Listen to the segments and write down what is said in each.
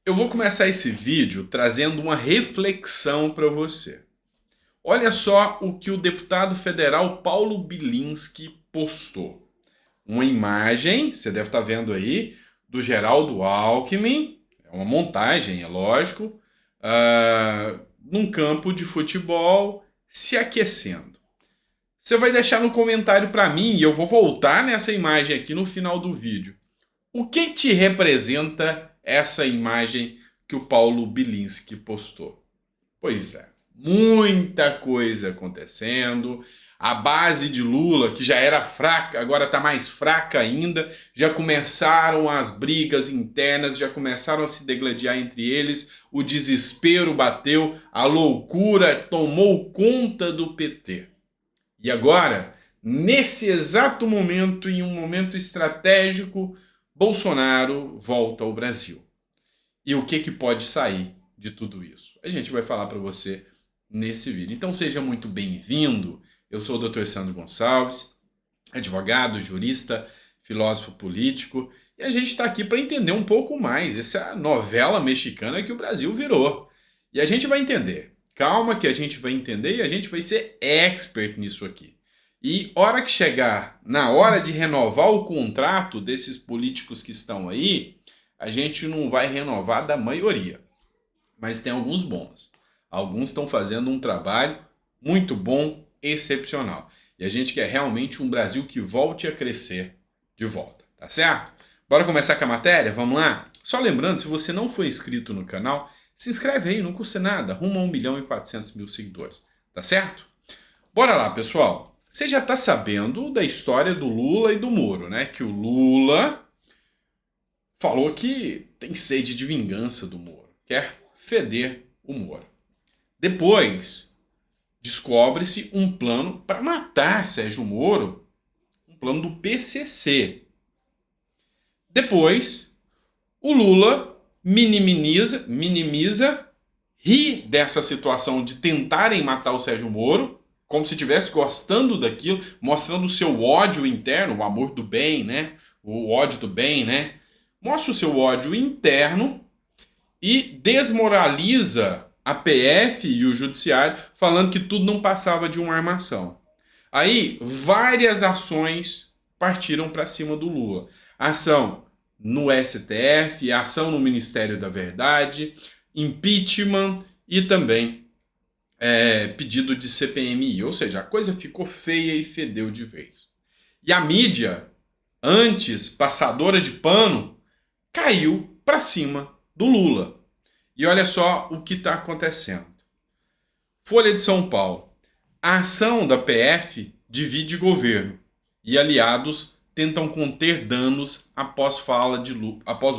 Eu vou começar esse vídeo trazendo uma reflexão para você. Olha só o que o deputado federal Paulo Bilinski postou. Uma imagem, você deve estar vendo aí, do Geraldo Alckmin, é uma montagem, é lógico, num campo de futebol se aquecendo. Você vai deixar no comentário para mim e eu vou voltar nessa imagem aqui no final do vídeo. O que te representa essa imagem que o Paulo Bilinski postou? Pois é, muita coisa acontecendo. A base de Lula, que já era fraca, agora está mais fraca ainda. Já começaram as brigas internas, já começaram a se degladiar entre eles. O desespero bateu, a loucura tomou conta do PT. E agora, nesse exato momento, em um momento estratégico, Bolsonaro volta ao Brasil. E o que pode sair de tudo isso? A gente vai falar para você nesse vídeo. Então seja muito bem-vindo. Eu sou o Dr. Sandro Gonçalves, advogado, jurista, filósofo político, e a gente está aqui para entender um pouco mais essa novela mexicana que o Brasil virou. E a gente vai entender. Calma que a gente vai entender e a gente vai ser expert nisso aqui. E hora que chegar na hora de renovar o contrato desses políticos que estão aí, a gente não vai renovar da maioria. Mas tem alguns bons. Alguns estão fazendo um trabalho muito bom, excepcional. E a gente quer realmente um Brasil que volte a crescer de volta, tá certo? Bora começar com a matéria? Vamos lá? Só lembrando, se você não for inscrito no canal, se inscreve aí, não custa nada, rumo a 1.400.000 seguidores, tá certo? Bora lá, pessoal. Você já tá sabendo da história do Lula e do Moro, né? Que o Lula falou que tem sede de vingança do Moro, quer feder o Moro. Depois, descobre-se um plano para matar Sérgio Moro, um plano do PCC. Depois, o Lula minimiza, ri dessa situação de tentarem matar o Sérgio Moro, como se estivesse gostando daquilo, mostrando o seu ódio interno, o amor do bem, né? O ódio do bem, né? Mostra o seu ódio interno e desmoraliza a PF e o judiciário, falando que tudo não passava de uma armação. Aí, várias ações partiram para cima do Lula. Ação no STF, ação no Ministério da Verdade, impeachment e também pedido de CPMI. Ou seja, a coisa ficou feia e fedeu de vez. E a mídia, antes passadora de pano, caiu para cima do Lula. E olha só o que está acontecendo. Folha de São Paulo. A ação da PF divide governo e aliados tentam conter danos após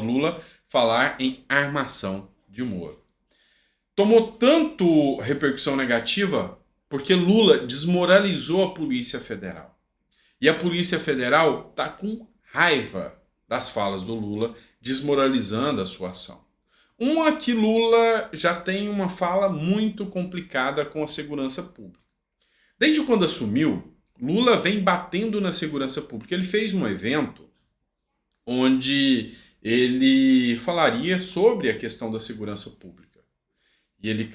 Lula falar em armação de Moro. Tomou tanto repercussão negativa porque Lula desmoralizou a Polícia Federal. E a Polícia Federal está com raiva das falas do Lula, desmoralizando a sua ação. Uma que Lula já tem uma fala muito complicada com a segurança pública. Desde quando assumiu, Lula vem batendo na segurança pública. Ele fez um evento onde ele falaria sobre a questão da segurança pública. E ele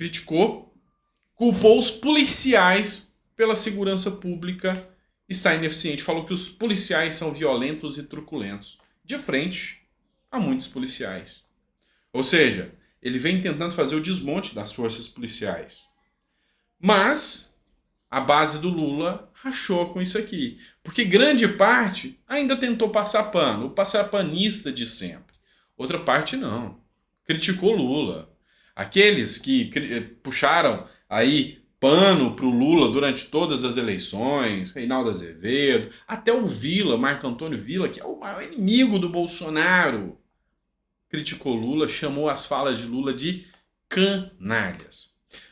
culpou os policiais pela segurança pública estar ineficiente. Falou que os policiais são violentos e truculentos, de frente a muitos policiais. Ou seja, ele vem tentando fazer o desmonte das forças policiais. Mas a base do Lula rachou com isso aqui. Porque grande parte ainda tentou passar pano, o passapanista de sempre. Outra parte não. Criticou Lula. Aqueles que puxaram aí pano para o Lula durante todas as eleições, Reinaldo Azevedo, até o Vila, Marco Antônio Vila, que é o maior inimigo do Bolsonaro, criticou Lula, chamou as falas de Lula de canalhas.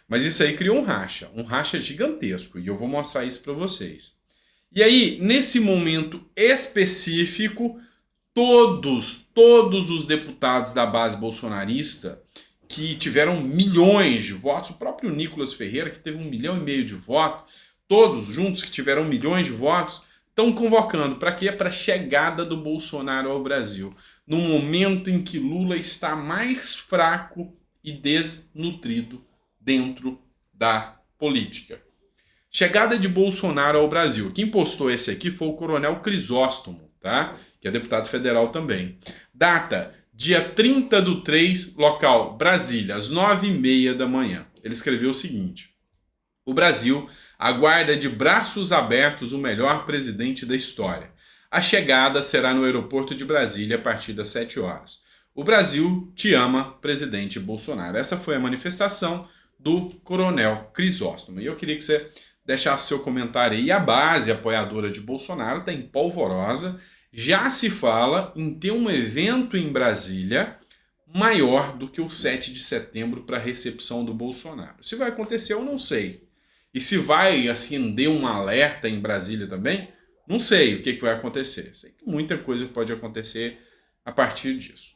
Mas isso aí criou um racha gigantesco, e eu vou mostrar isso para vocês. E aí, nesse momento específico, todos os deputados da base bolsonarista que tiveram milhões de votos, o próprio Nicolas Ferreira, que teve 1,5 milhão de votos, todos juntos que tiveram milhões de votos, estão convocando para quê? Para a chegada do Bolsonaro ao Brasil. no momento em que Lula está mais fraco e desnutrido dentro da política. Chegada de Bolsonaro ao Brasil. Quem postou esse aqui foi o Coronel Crisóstomo, tá? Que é deputado federal também. Data, dia 30/3, local, Brasília, às 9h30 da manhã. Ele escreveu o seguinte: o Brasil aguarda de braços abertos o melhor presidente da história. A chegada será no aeroporto de Brasília a partir das 7 horas. O Brasil te ama, presidente Bolsonaro. Essa foi a manifestação do Coronel Crisóstomo. E eu queria que você deixasse seu comentário aí. A base apoiadora de Bolsonaro está em polvorosa. Já se fala em ter um evento em Brasília maior do que o 7 de setembro para a recepção do Bolsonaro. Se vai acontecer, eu não sei. E se vai acender um alerta em Brasília também, não sei o que vai acontecer. Sei que muita coisa pode acontecer a partir disso.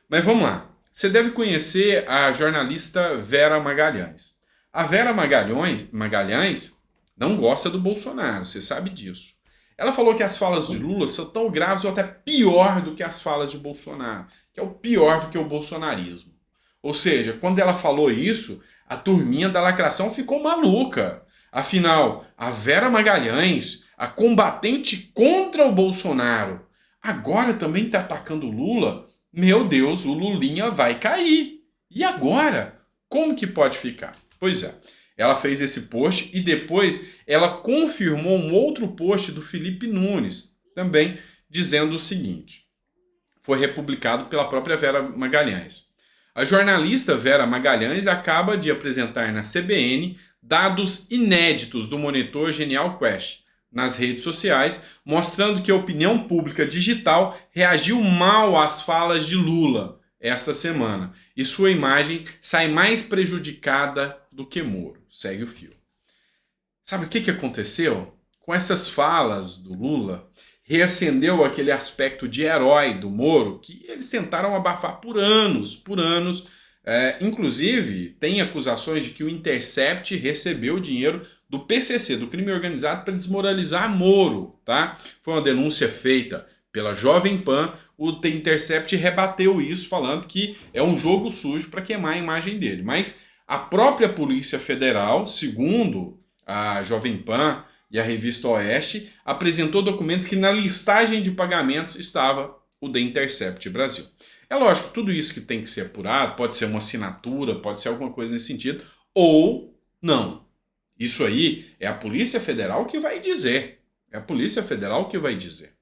Mas vamos lá. Você deve conhecer a jornalista Vera Magalhães. A Vera Magalhães não gosta do Bolsonaro, você sabe disso. Ela falou que as falas de Lula são tão graves ou até pior do que as falas de Bolsonaro, que é o pior do que o bolsonarismo. Ou seja, quando ela falou isso, a turminha da lacração ficou maluca. Afinal, a Vera Magalhães, a combatente contra o Bolsonaro, agora também está atacando o Lula. Meu Deus, o Lulinha vai cair. E agora? Como que pode ficar? Pois é, ela fez esse post e depois ela confirmou um outro post do Felipe Nunes, também dizendo o seguinte. Foi republicado pela própria Vera Magalhães. A jornalista Vera Magalhães acaba de apresentar na CBN dados inéditos do monitor Genial Quest nas redes sociais, mostrando que a opinião pública digital reagiu mal às falas de Lula esta semana e sua imagem sai mais prejudicada do que Moro. Segue o fio. Sabe o que aconteceu? Com essas falas do Lula, reacendeu aquele aspecto de herói do Moro que eles tentaram abafar por anos. Inclusive, tem acusações de que o Intercept recebeu dinheiro do PCC, do crime organizado, para desmoralizar Moro. Tá? Foi uma denúncia feita pela Jovem Pan. O Intercept rebateu isso, falando que é um jogo sujo para queimar a imagem dele. Mas a própria Polícia Federal, segundo a Jovem Pan e a revista Oeste, apresentou documentos que na listagem de pagamentos estava o The Intercept Brasil. É lógico, tudo isso que tem que ser apurado, pode ser uma assinatura, pode ser alguma coisa nesse sentido, ou não. Isso aí é a Polícia Federal que vai dizer. É a Polícia Federal que vai dizer.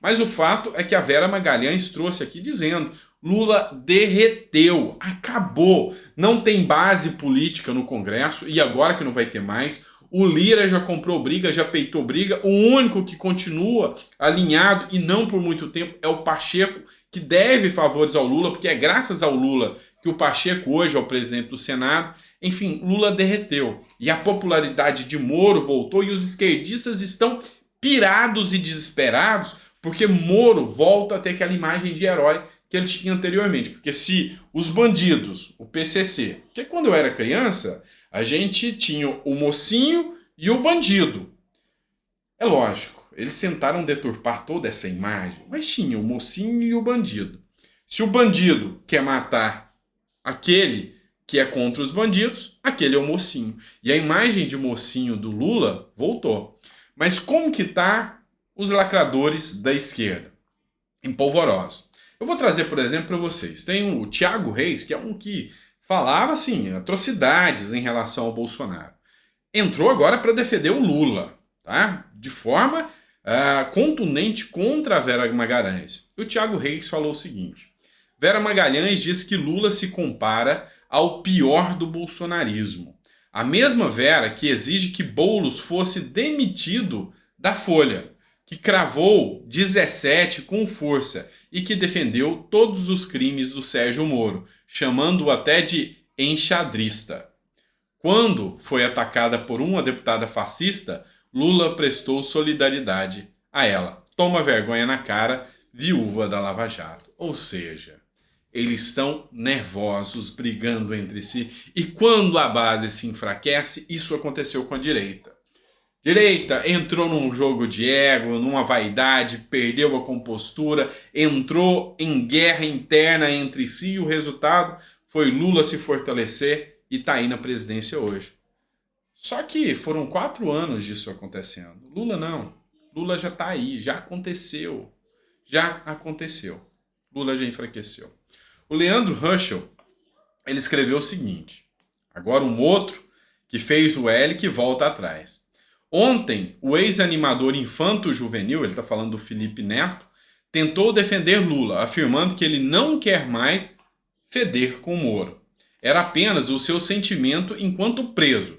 Mas o fato é que a Vera Magalhães trouxe aqui dizendo: Lula derreteu, acabou, não tem base política no Congresso e agora que não vai ter mais. O Lira já comprou briga, já peitou briga. O único que continua alinhado e não por muito tempo é o Pacheco, que deve favores ao Lula, porque é graças ao Lula que o Pacheco hoje é o presidente do Senado. Enfim, Lula derreteu. E a popularidade de Moro voltou e os esquerdistas estão pirados e desesperados porque Moro volta a ter aquela imagem de herói que ele tinha anteriormente. Porque se os bandidos, o PCC, porque quando eu era criança, a gente tinha o mocinho e o bandido. É lógico, eles tentaram deturpar toda essa imagem, mas tinha o mocinho e o bandido. Se o bandido quer matar aquele que é contra os bandidos, aquele é o mocinho. E a imagem de mocinho do Lula voltou. Mas como que tá os lacradores da esquerda? Empolvorosos. Eu vou trazer, por exemplo, para vocês. Tem o Thiago Reis, que é um que falava assim, atrocidades em relação ao Bolsonaro. Entrou agora para defender o Lula, tá? De forma contundente contra a Vera Magalhães. E o Thiago Reis falou o seguinte: Vera Magalhães diz que Lula se compara ao pior do bolsonarismo. A mesma Vera que exige que Boulos fosse demitido da Folha, que cravou 17 com força e que defendeu todos os crimes do Sérgio Moro, chamando-o até de enxadrista. Quando foi atacada por uma deputada fascista, Lula prestou solidariedade a ela. Toma vergonha na cara, viúva da Lava Jato. Ou seja, eles estão nervosos, brigando entre si. E quando a base se enfraquece, isso aconteceu com a direita. Direita entrou num jogo de ego, numa vaidade, perdeu a compostura, entrou em guerra interna entre si e o resultado foi Lula se fortalecer e tá aí na presidência hoje. Só que foram 4 anos disso acontecendo. Lula não. Lula já tá aí, já aconteceu. Já aconteceu. Lula já enfraqueceu. O Leandro Ruschel, ele escreveu o seguinte. Agora um outro que fez o L que volta atrás. Ontem, o ex-animador infanto-juvenil, ele está falando do Felipe Neto, tentou defender Lula, afirmando que ele não quer mais feder com Moro. Era apenas o seu sentimento enquanto preso.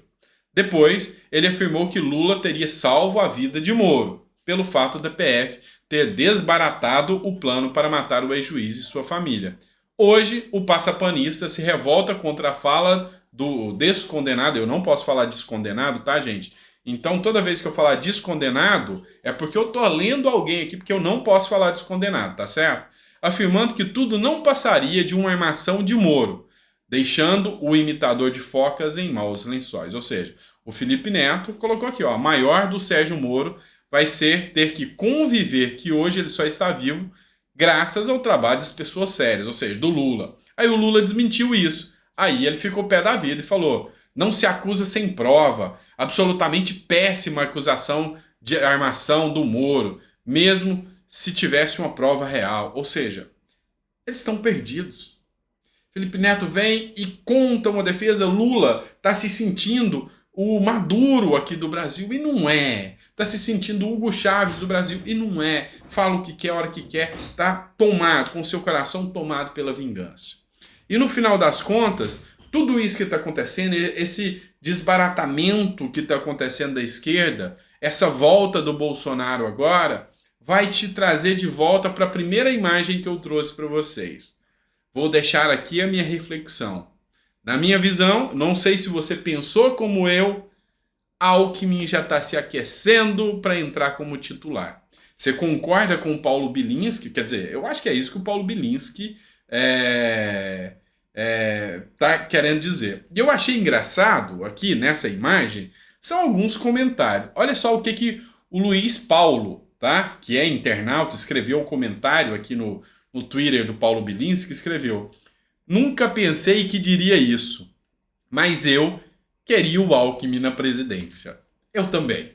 Depois, ele afirmou que Lula teria salvo a vida de Moro, pelo fato da PF ter desbaratado o plano para matar o ex-juiz e sua família. Hoje, o passapanista se revolta contra a fala do descondenado. Eu não posso falar descondenado, tá, gente? Então, toda vez que eu falar descondenado, é porque eu tô lendo alguém aqui, porque eu não posso falar descondenado, tá certo? Afirmando que tudo não passaria de uma armação de Moro, deixando o imitador de focas em maus lençóis. Ou seja, o Felipe Neto colocou aqui, ó, maior do Sérgio Moro vai ser ter que conviver que hoje ele só está vivo graças ao trabalho das pessoas sérias, ou seja, do Lula. Aí o Lula desmentiu isso. Aí ele ficou pé da vida e falou: não se acusa sem prova, absolutamente péssima acusação de armação do Moro, mesmo se tivesse uma prova real. Ou seja, eles estão perdidos. Felipe Neto vem e conta uma defesa. Lula está se sentindo o Maduro aqui do Brasil e não é. Está se sentindo o Hugo Chávez do Brasil e não é. Fala o que quer, a hora que quer. Está tomado, com seu coração tomado pela vingança. E no final das contas, tudo isso que está acontecendo, esse desbaratamento que está acontecendo da esquerda, essa volta do Bolsonaro agora, vai te trazer de volta para a primeira imagem que eu trouxe para vocês. Vou deixar aqui a minha reflexão. Na minha visão, não sei se você pensou como eu, Alckmin já está se aquecendo para entrar como titular. Você concorda com o Paulo Bilinski? Quer dizer, eu acho que é isso que o Paulo Bilinski tá querendo dizer. E eu achei engraçado aqui nessa imagem, são alguns comentários. Olha só o que o Luiz Paulo, tá? Que é internauta, escreveu um comentário aqui no Twitter do Paulo Bilinski, escreveu: nunca pensei que diria isso, mas eu queria o Alckmin na presidência. Eu também.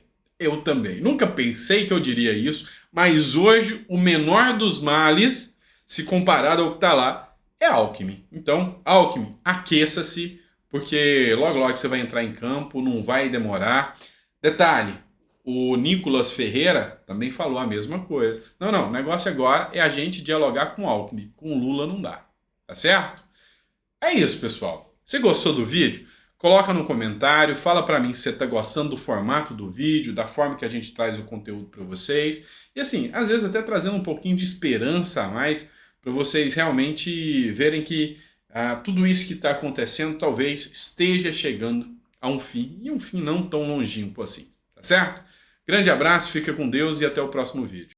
Nunca pensei que eu diria isso, mas hoje o menor dos males, se comparado ao que está lá, é Alckmin. Então, Alckmin, aqueça-se, porque logo logo você vai entrar em campo, não vai demorar. Detalhe, o Nicolas Ferreira também falou a mesma coisa. Não, o negócio agora é a gente dialogar com Alckmin. Com Lula não dá. Tá certo? É isso, pessoal. Você gostou do vídeo? Coloca no comentário, fala para mim se você está gostando do formato do vídeo, da forma que a gente traz o conteúdo para vocês. E assim, às vezes até trazendo um pouquinho de esperança a mais, para vocês realmente verem que tudo isso que está acontecendo talvez esteja chegando a um fim, e um fim não tão longínquo assim. Tá certo? Grande abraço, fica com Deus e até o próximo vídeo.